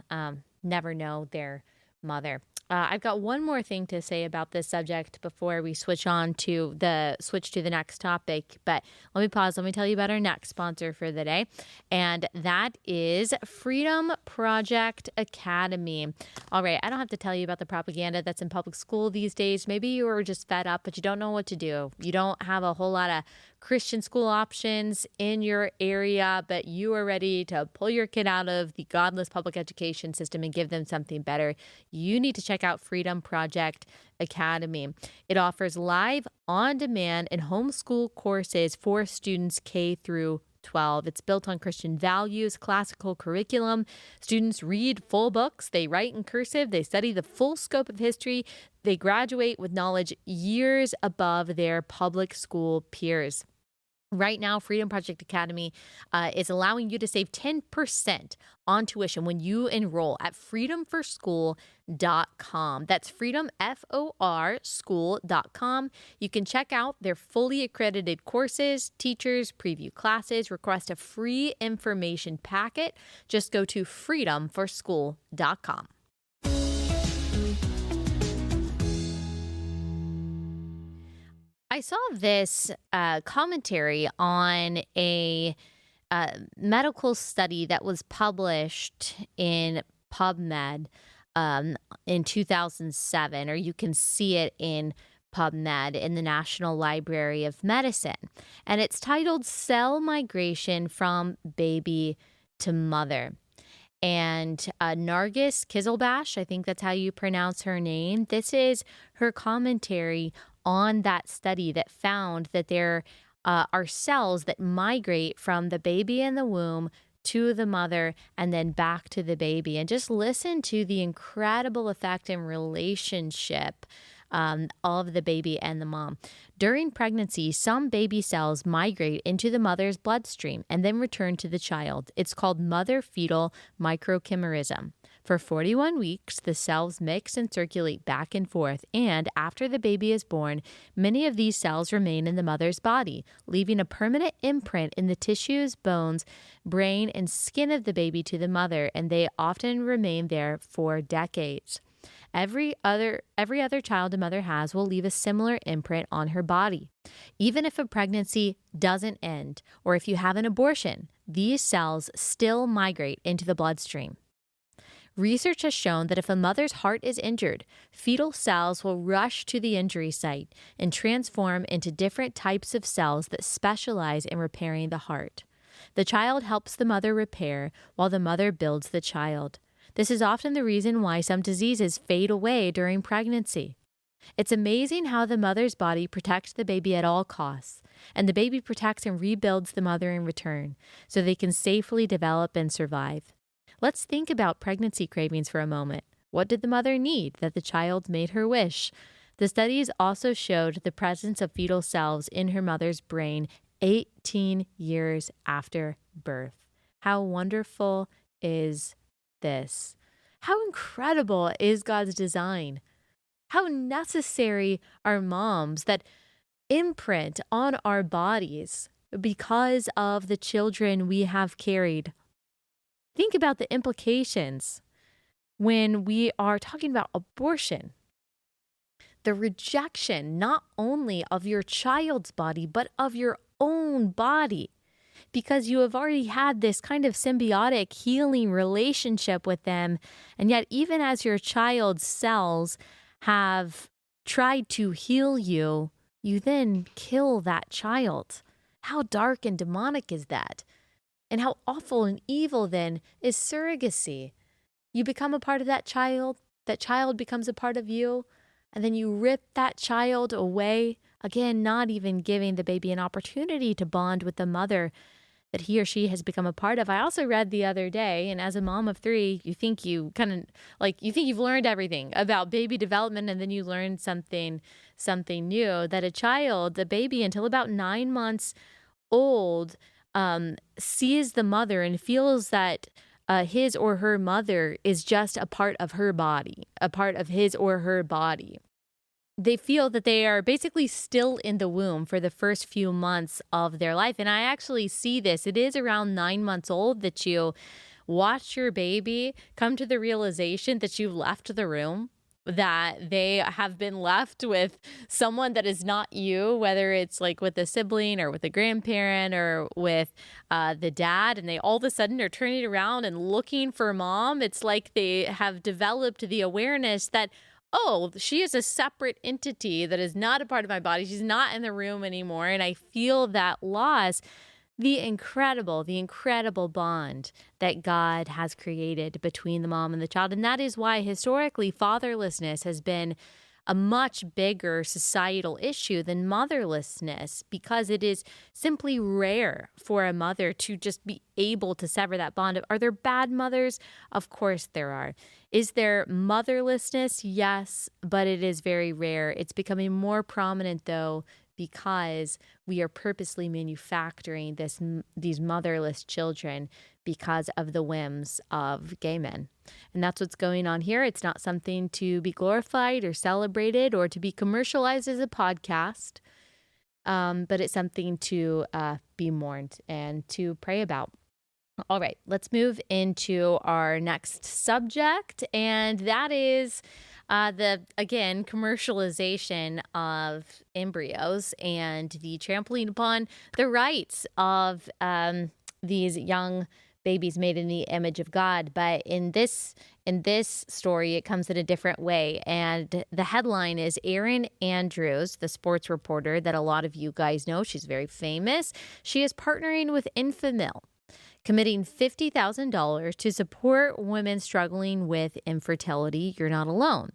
their mother. I've got one more thing to say about this subject before we switch to the next topic. But let me pause. Let me tell you about our next sponsor for the day. And that is Freedom Project Academy. All right. I don't have to tell you about the propaganda that's in public school these days. Maybe you are just fed up, but you don't know what to do. You don't have a whole lot of Christian school options in your area, but you are ready to pull your kid out of the godless public education system and give them something better. You need to check out Freedom Project Academy. It offers live, on-demand, and homeschool courses for students K through 12. It's built on Christian values, classical curriculum. Students read full books. They write in cursive. They study the full scope of history. They graduate with knowledge years above their public school peers. Right now, Freedom Project Academy is allowing you to save 10% on tuition when you enroll at freedomforschool.com. That's freedom, F-O-R, school.com. You can check out their fully accredited courses, teachers, preview classes, request a free information packet. Just go to freedomforschool.com. I saw this commentary on a medical study that was published in PubMed in 2007, or you can see it in PubMed in the National Library of Medicine. And it's titled Cell Migration from Baby to Mother. And Nargis Kizilbash, I think that's how you pronounce her name. This is her commentary on that study that found that there are cells that migrate from the baby in the womb to the mother and then back to the baby. And just listen to the incredible effect and relationship of the baby and the mom. During pregnancy, some baby cells migrate into the mother's bloodstream and then return to the child. It's called mother-fetal microchimerism. For 41 weeks, the cells mix and circulate back and forth, and after the baby is born, many of these cells remain in the mother's body, leaving a permanent imprint in the tissues, bones, brain, and skin of the baby to the mother, and they often remain there for decades. Every other child a mother has will leave a similar imprint on her body. Even if a pregnancy doesn't end, or if you have an abortion, these cells still migrate into the bloodstream. Research has shown that if a mother's heart is injured, fetal cells will rush to the injury site and transform into different types of cells that specialize in repairing the heart. The child helps the mother repair, while the mother builds the child. This is often the reason why some diseases fade away during pregnancy. It's amazing how the mother's body protects the baby at all costs, and the baby protects and rebuilds the mother in return, so they can safely develop and survive. Let's think about pregnancy cravings for a moment. What did the mother need that the child made her wish? The studies also showed the presence of fetal cells in her mother's brain 18 years after birth. How wonderful is this? How incredible is God's design? How necessary are moms that imprint on our bodies because of the children we have carried? Think about the implications when we are talking about abortion. The rejection not only of your child's body, but of your own body, because you have already had this kind of symbiotic healing relationship with them. And yet, even as your child's cells have tried to heal you, you then kill that child. How dark and demonic is that? And how awful and evil then is surrogacy? You become a part of that child becomes a part of you, and then you rip that child away. Again, not even giving the baby an opportunity to bond with the mother that he or she has become a part of. I also read the other day, and as a mom of 3, you think you think you've learned everything about baby development, and then you learn something new, that a baby until about 9 months old, sees the mother and feels that his or her mother is just a part of her body, a part of his or her body. They feel that they are basically still in the womb for the first few months of their life. And I actually see this. It is around 9 months old that you watch your baby come to the realization that you left the room, that they have been left with someone that is not you, whether it's like with a sibling or with a grandparent or with the dad, and they all of a sudden are turning around and looking for mom. It's like they have developed the awareness that, oh, she is a separate entity that is not a part of my body. She's not in the room anymore. And I feel that loss. The incredible bond that God has created between the mom and the child. And that is why historically fatherlessness has been a much bigger societal issue than motherlessness, because it is simply rare for a mother to just be able to sever that bond. Are there bad mothers? Of course there are. Is there motherlessness? Yes, but it is very rare. It's becoming more prominent, though, because we are purposely manufacturing these motherless children because of the whims of gay men. And that's what's going on here. It's not something to be glorified or celebrated or to be commercialized as a podcast, but it's something to be mourned and to pray about. All right, let's move into our next subject, and that is commercialization of embryos and the trampling upon the rights of these young babies made in the image of God. But in this story, it comes in a different way. And the headline is Erin Andrews, the sports reporter that a lot of you guys know. She's very famous. She is partnering with Enfamil, committing $50,000 to support women struggling with infertility. You're not alone.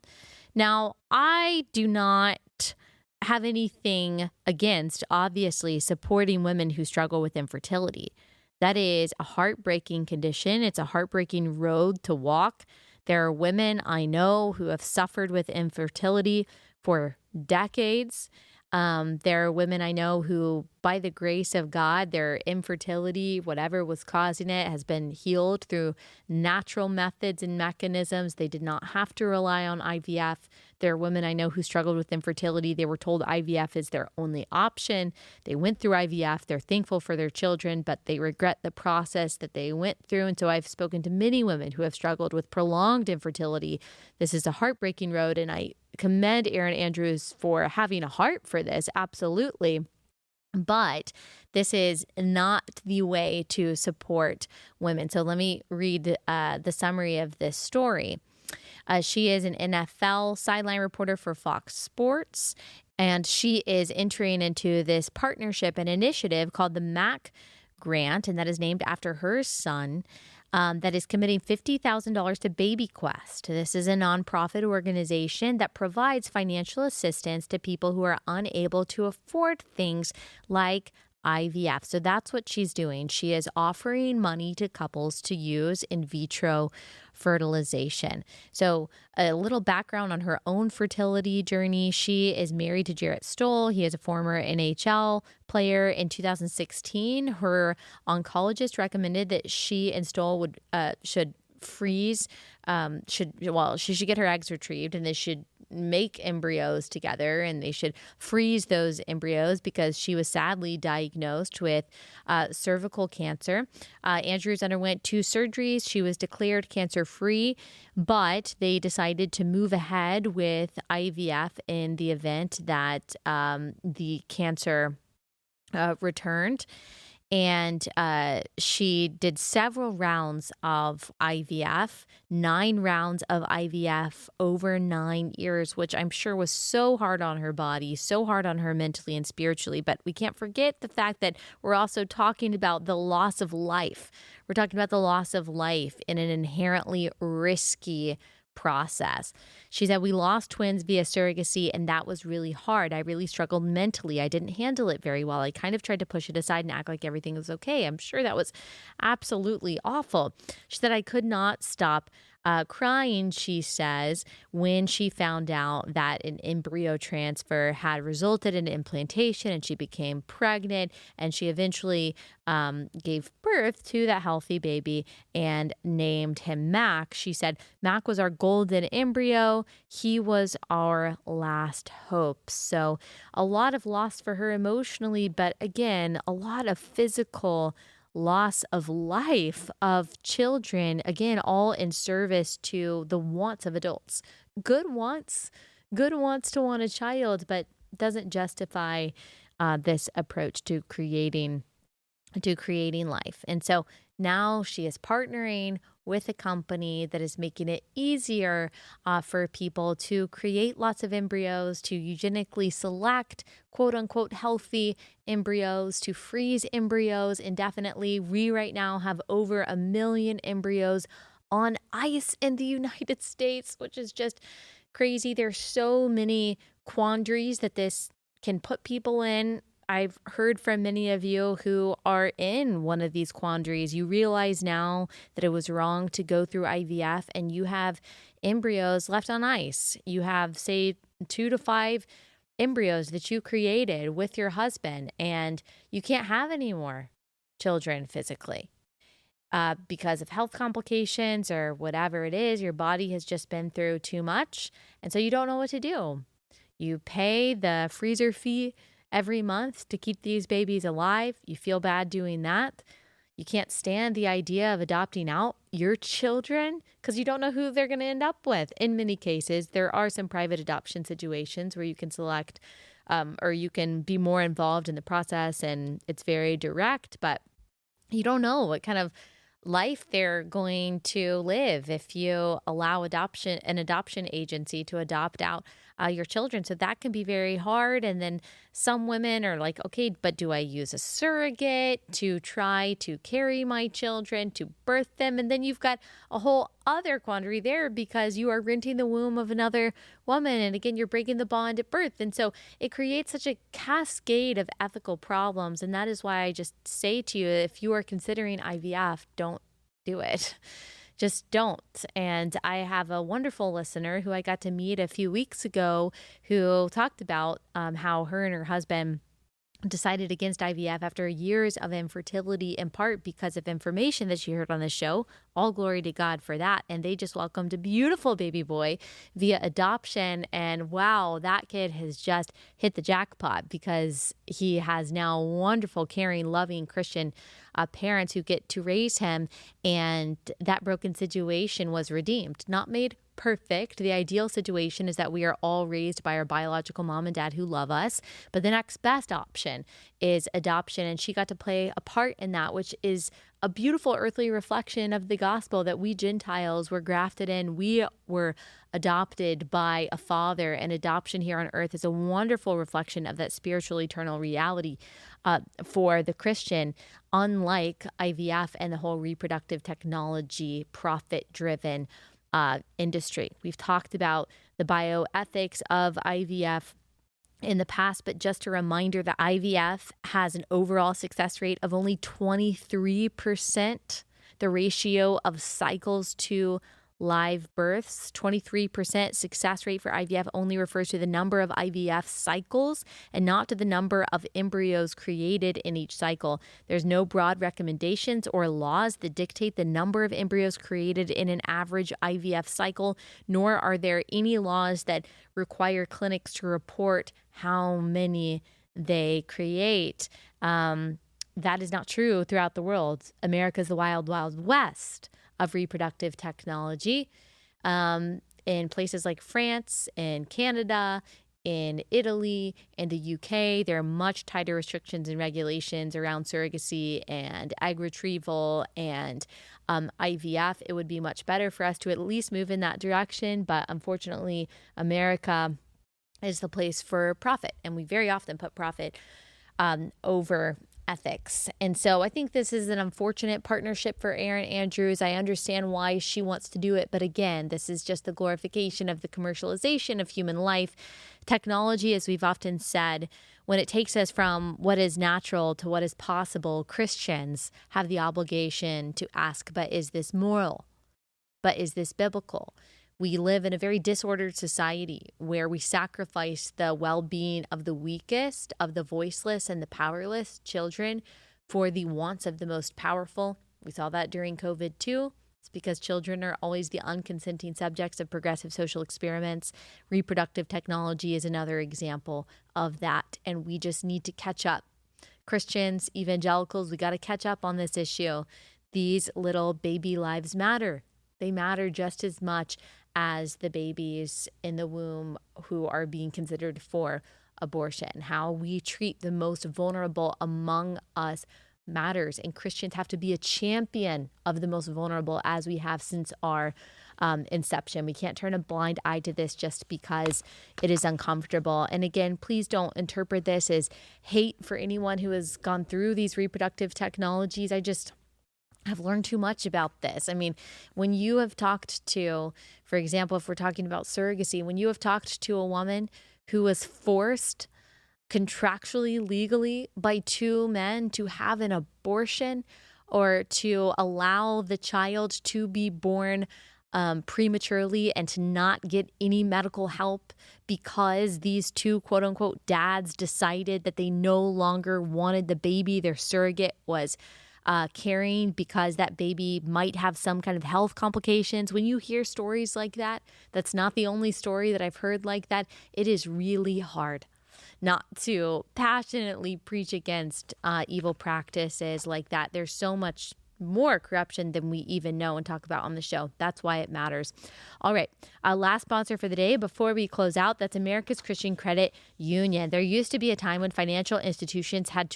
Now, I do not have anything against, obviously, supporting women who struggle with infertility. That is a heartbreaking condition. It's a heartbreaking road to walk. There are women I know who have suffered with infertility for decades. There are women I know who, by the grace of God, their infertility, whatever was causing it, has been healed through natural methods and mechanisms. They did not have to rely on IVF. There are women I know who struggled with infertility. They were told IVF is their only option. They went through IVF. They're thankful for their children, but they regret the process that they went through. And so I've spoken to many women who have struggled with prolonged infertility. This is a heartbreaking road, and I commend Erin Andrews for having a heart for this, absolutely. But this is not the way to support women. So let me read the summary of this story. She is an NFL sideline reporter for Fox Sports, and she is entering into this partnership and initiative called the MAC Grant, and that is named after her son, that is committing $50,000 to Baby Quest. This is a nonprofit organization that provides financial assistance to people who are unable to afford things like IVF. So that's what she's doing. She is offering money to couples to use in vitro fertilization. So a little background on her own fertility journey. She is married to Jarrett Stoll. He is a former NHL player. In 2016, her oncologist recommended that she and Stoll should freeze, she should get her eggs retrieved, and they should make embryos together, and they should freeze those embryos because she was sadly diagnosed with cervical cancer. Andrews underwent 2 surgeries. She was declared cancer-free, but they decided to move ahead with IVF in the event that the cancer returned. And she did several rounds of IVF, 9 rounds of IVF over 9 years, which I'm sure was so hard on her body, so hard on her mentally and spiritually. But we can't forget the fact that we're also talking about the loss of life. We're talking about the loss of life in an inherently risky process. She said, we lost twins via surrogacy, and that was really hard. I really struggled mentally. I didn't handle it very well. I kind of tried to push it aside and act like everything was okay. I'm sure that was absolutely awful. She said, I could not stop crying, she says, when she found out that an embryo transfer had resulted in implantation and she became pregnant, and she eventually gave birth to that healthy baby and named him Mac. She said, Mac was our golden embryo. He was our last hope. So a lot of loss for her emotionally, but again, a lot of physical loss of life of children, again, all in service to the wants of adults. Good wants, good wants to want a child, but doesn't justify this approach to creating life. And so now she is partnering with a company that is making it easier for people to create lots of embryos, to eugenically select quote unquote healthy embryos, to freeze embryos indefinitely. We right now have over 1 million embryos on ice in the United States, which is just crazy. There's so many quandaries that this can put people in. I've heard from many of you who are in one of these quandaries. You realize now that it was wrong to go through IVF, and you have embryos left on ice. You have, say, 2 to 5 embryos that you created with your husband, and you can't have any more children physically because of health complications or whatever it is. Your body has just been through too much, and so you don't know what to do. You pay the freezer fee every month to keep these babies alive. You feel bad doing that. You can't stand the idea of adopting out your children because you don't know who they're going to end up with. In many cases, there are some private adoption situations where you can select or you can be more involved in the process, and it's very direct, but you don't know what kind of life they're going to live if you allow an adoption agency to adopt out your children. So that can be very hard. And then some women are like, okay, but do I use a surrogate to try to carry my children, to birth them? And then you've got a whole other quandary there because you are renting the womb of another woman. And again, you're breaking the bond at birth. And so it creates such a cascade of ethical problems. And that is why I just say to you, if you are considering IVF, don't do it. Just don't. And I have a wonderful listener who I got to meet a few weeks ago who talked about how her and her husband decided against IVF after years of infertility, in part because of information that she heard on the show. All glory to God for that. And they just welcomed a beautiful baby boy via adoption. And wow, that kid has just hit the jackpot because he has now wonderful, caring, loving Christian parents who get to raise him. And that broken situation was redeemed, not made perfect. The ideal situation is that we are all raised by our biological mom and dad who love us. But the next best option is adoption. And she got to play a part in that, which is a beautiful earthly reflection of the gospel that we Gentiles were grafted in. We were adopted by a father, and adoption here on earth is a wonderful reflection of that spiritual eternal reality for the Christian, unlike IVF and the whole reproductive technology profit-driven industry. We've talked about the bioethics of IVF in the past, but just a reminder that IVF has an overall success rate of only 23%. The ratio of cycles to live births, 23% success rate for IVF only refers to the number of IVF cycles and not to the number of embryos created in each cycle. There's no broad recommendations or laws that dictate the number of embryos created in an average IVF cycle, nor are there any laws that require clinics to report how many they create. That is not true throughout the world. America's the wild, wild west of reproductive technology. In places like France and Canada in Italy and the UK. There are much tighter restrictions and regulations around surrogacy and egg retrieval and IVF. It would be much better for us to at least move in that direction. But unfortunately, America is the place for profit. And we very often put profit over ethics. And so I think this is an unfortunate partnership for Erin Andrews. I understand why she wants to do it. But again, this is just the glorification of the commercialization of human life. Technology, as we've often said, when it takes us from what is natural to what is possible, Christians have the obligation to ask, but is this moral? But is this biblical? We live in a very disordered society where we sacrifice the well-being of the weakest, of the voiceless and the powerless children for the wants of the most powerful. We saw that during COVID too. It's because children are always the unconsenting subjects of progressive social experiments. Reproductive technology is another example of that. And we just need to catch up. Christians, evangelicals, we got to catch up on this issue. These little baby lives matter. They matter just as much as the babies in the womb who are being considered for abortion. How we treat the most vulnerable among us matters, and Christians have to be a champion of the most vulnerable, as we have since our inception. We can't turn a blind eye to this just because it is uncomfortable. And again, please don't interpret this as hate for anyone who has gone through these reproductive technologies. I've learned too much about this. I mean, when you have talked to, for example, if we're talking about surrogacy, when you have talked to a woman who was forced contractually, legally by two men to have an abortion or to allow the child to be born prematurely and to not get any medical help because these two quote unquote dads decided that they no longer wanted the baby their surrogate was carrying because that baby might have some kind of health complications. When you hear stories like that, that's not the only story that I've heard like that. It is really hard not to passionately preach against evil practices like that. There's so much more corruption than we even know and talk about on the show. That's why it matters. All right. Our last sponsor for the day before we close out, that's America's Christian Credit Union. There used to be a time when financial institutions had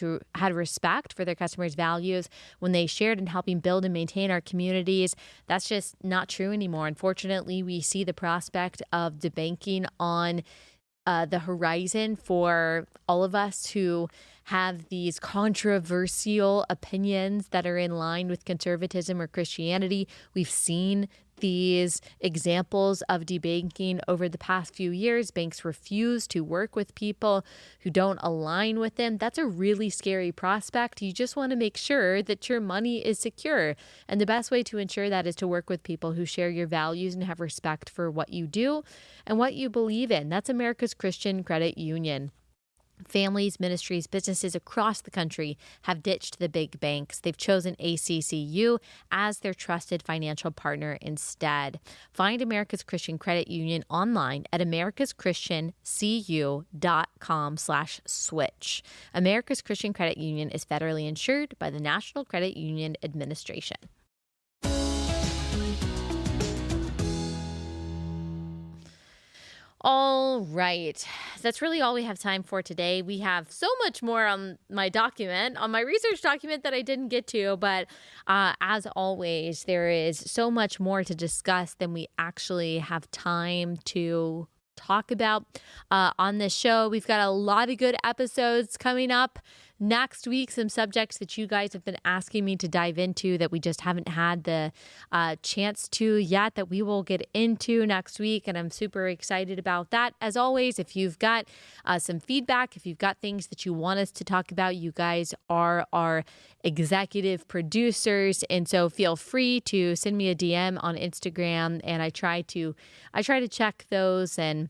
respect for their customers' values when they shared in helping build and maintain our communities. That's just not true anymore. Unfortunately, we see the prospect of debanking on the horizon for all of us who have these controversial opinions that are in line with conservatism or Christianity. We've seen these examples of debanking over the past few years. Banks refuse to work with people who don't align with them. That's a really scary prospect. You just want to make sure that your money is secure. And the best way to ensure that is to work with people who share your values and have respect for what you do and what you believe in. That's America's Christian Credit Union. Families, ministries, businesses across the country have ditched the big banks. They've chosen ACCU as their trusted financial partner instead. Find America's Christian Credit Union online at americaschristiancu.com/switch. America's Christian Credit Union is federally insured by the National Credit Union Administration. All right. That's really all we have time for today. We have so much more on my research document that I didn't get to. But as always, there is so much more to discuss than we actually have time to talk about on this show. We've got a lot of good episodes coming up next week, some subjects that you guys have been asking me to dive into that we just haven't had the chance to yet, that we will get into next week. And I'm super excited about that. As always, if you've got some feedback, if you've got things that you want us to talk about, you guys are our executive producers. And so feel free to send me a DM on Instagram. And I try to check those, and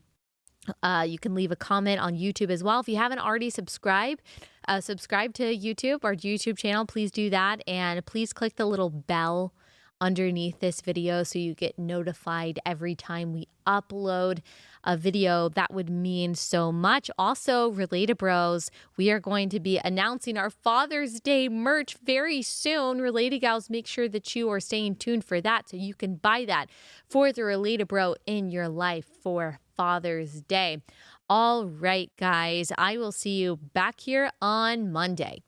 you can leave a comment on YouTube as well. If you haven't already subscribe to YouTube, our YouTube channel, please do that. And please click the little bell underneath this video so you get notified every time we upload a video. That would mean so much. Also, Relatable, we are going to be announcing our Father's Day merch very soon. Related Gals, make sure that you are staying tuned for that so you can buy that for the Relatable in your life for Father's Day. All right, guys, I will see you back here on Monday.